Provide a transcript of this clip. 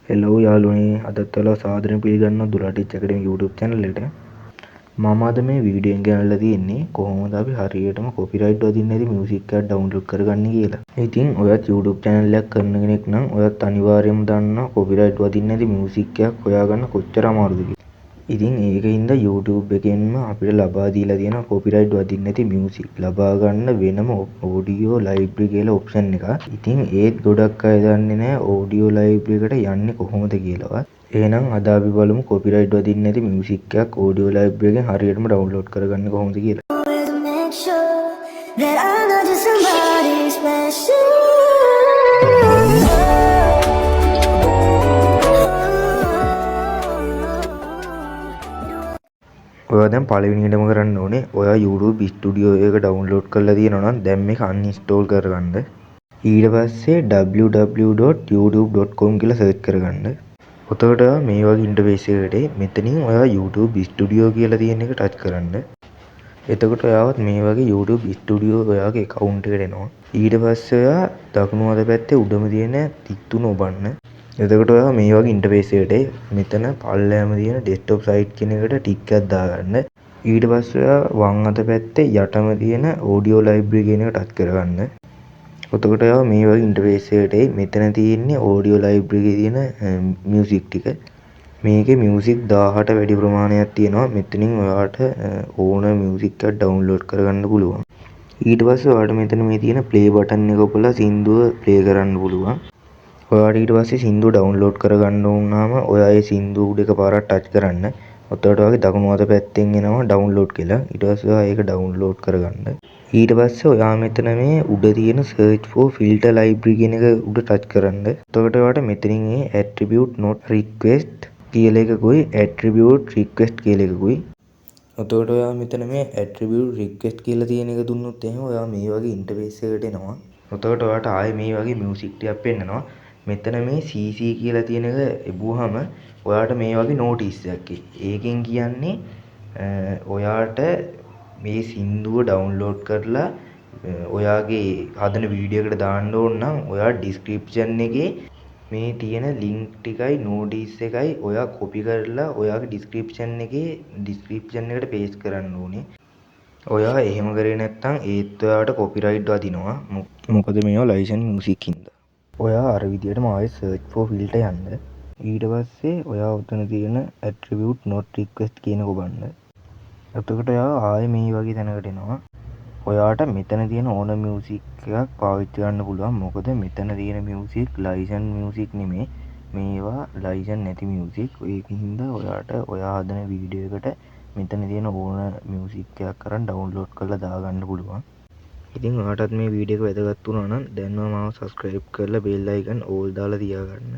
Hello යාළුවනේ අදත් ඔයාලව සාදරයෙන් පිළිගන්නවා දුරාටිච් ඇකඩමි YouTube channel එකට. මම අද මේ වීඩියෝ එක ගෙනල්ලා තියෙන්නේ කොහොමද අපි හරියටම කොපිරයිට් වදින්නේ නැති මියුසික් එකක් ඩවුන්ලෝඩ් කරගන්නේ කියලා. ඉතින් ඔයත් YouTube channel එකක් කරන කෙනෙක් නම් ඔයත් අනිවාර්යයෙන්ම දන්නවා කොපිරයිට් වදින්නේ නැති මියුසික් එකක් හොයාගන්න කොච්චර අමාරුද කියලා. ඉතින් ඒකින්ද YouTube එකෙන්ම අපිට ලබා දීලා තියෙන කොපිරයිට් වදින්නේ නැති මියුසික් ලබා ගන්න වෙනම ඔඩියෝ ලයිබ්‍රරි කියලා ඔප්ෂන් එකක්. ඉතින් ඒත් ගොඩක් අය දන්නේ නැහැ ඔඩියෝ ලයිබ්‍රරි එකට යන්නේ කොහොමද කියලාවත්. එහෙනම් අද අපි බලමු කොපිරයිට් වදින්නේ නැති මියුසික් එකක් ඔඩියෝ ලයිබ්‍රරි එකෙන් හරියටම ඩවුන්ලෝඩ් කරගන්නේ කොහොමද කියලා. ඔයා දැන් පළවෙනියටම කරන්න ඕනේ ඔයා YouTube ස්ටුඩියෝ එක ඩවුන්ලෝඩ් කරලා තියෙනවා නම් දැන් මේක අන්ඉන්ස්ටෝල් කරගන්න. ඊට පස්සේ www.youtube.com කියලා සර්ච් කරගන්න. එතකොට මේ වගේ ඉන්ටර්ෆේස් එකකට මෙතනින් ඔයා YouTube ස්ටුඩියෝ කියලා තියෙන එක ටච් කරන්න. එතකොට ඔයාවත් මේ වගේ YouTube ස්ටුඩියෝ ඔයාගේ account එකට එනවා. ඊට පස්සේ ඔයා දකුණු අත පැත්තේ උඩම තියෙන ටික් තුන ඔබන්න. එතකොට ඔයා මේ වගේ ඉන්ටර්ෆේස් එකට මෙතන පල්ලෑම තියෙන desktop site කියන එකට ටික් එකක් දාගන්න. ඊට පස්සේ ඔයා වම් අත පැත්තේ යටම තියෙන audio library කියන එක ටච් කරගන්න. එතකොට ඔයා මේ වගේ ඉන්ටර්ෆේස් එකට මෙතන තියෙන්නේ audio library එකේ තියෙන music ටික. මේකේ music 1000ට වැඩි ප්‍රමාණයක් තියෙනවා. මෙතනින් ඔයාට ඕන music එකක් download කරගන්න පුළුවන්. ඊට පස්සේ ඔයාලට මෙතන මේ තියෙන play button එක ඔබලා සින්දුව play කරන්න පුළුවන්. ඔයාට ඊට පස්සේ සින්දුව ඩවුන්ලෝඩ් කරගන්න වුණාම ඔයා ඒ සින්දුව උඩ එකපාරක් ටච් කරන්න. ඔතකොට වගේ දකුණු අත පැත්තෙන් එනවා ඩවුන්ලෝඩ් කියලා. ඊට පස්සේ ඔයා ඒක ඩවුන්ලෝඩ් කරගන්න. ඊට පස්සේ ඔයා මෙතන මේ උඩ තියෙන search for filter library කියන එක උඩ ටච් කරන්න. එතකොට ඔයාට මෙතනින් මේ attribute not request කියලා එකකුයි attribute request කියලා එකකුයි. එතකොට ඔයා මෙතන මේ attribute request කියලා තියෙන එක දුන්නොත් එහෙනම් ඔයා මේ වගේ ඉන්ටර්ෆේස් එකකට එනවා. එතකොට ඔයාට ආයේ මේ වගේ මියුසික් ටිකක් පෙන්නනවා. මෙතන මේ CC කියලා තියෙන එක එබුවාම ඔයාට මේ වගේ නෝටිස් එකක් ඒකෙන් කියන්නේ ඔයාට මේ සින්දුව ඩවුන්ලෝඩ් කරලා ඔයාගේ හදන වීඩියෝ එකට දාන්න ඕන නම් ඔයා ඩිස්ක්‍රිප්ෂන් එකේ මේ තියෙන ලින්ක් ටිකයි නෝටිස් එකයි ඔයා කොපි කරලා ඔයාගේ ඩිස්ක්‍රිප්ෂන් එකට පේස්ට් කරන්න ඕනේ. ඔයා එහෙම කරේ නැත්නම් ඒත් ඔයාට කොපිරයිට් වදිනවා. මොකද මේවා ලයිසන්ස් මියුසික් හින්දා. ඔයා අර විදිහටම ආයෙ search for filter යන්න. ඊට පස්සේ ඔයා උතන තියෙන attribute not request කියන එක ඔබන්න. එතකොට ඔයා ආයෙ මේ වගේ තැනකට එනවා. ඔයාට මෙතන තියෙන ඕන මියුසික් එකක් පාවිච්චි කරන්න පුළුවන්. මොකද මෙතන තියෙන මියුසික් ලයිසන්ස් මියුසික් නෙමෙයි. මේවා ලයිසන්ස් නැති මියුසික්. ඒකින්ද ඔයාට ඔයා හදන වීඩියෝ එකට මෙතන තියෙන ඕන මියුසික් එකක් අරන් ඩවුන්ලෝඩ් කරලා දාගන්න පුළුවන්. ඉතින් ඔයාටත් මේ වීඩියෝ එක වැදගත් වුණා නම් දැන්ම මාව subscribe කරලා bell icon all දාලා තියාගන්න.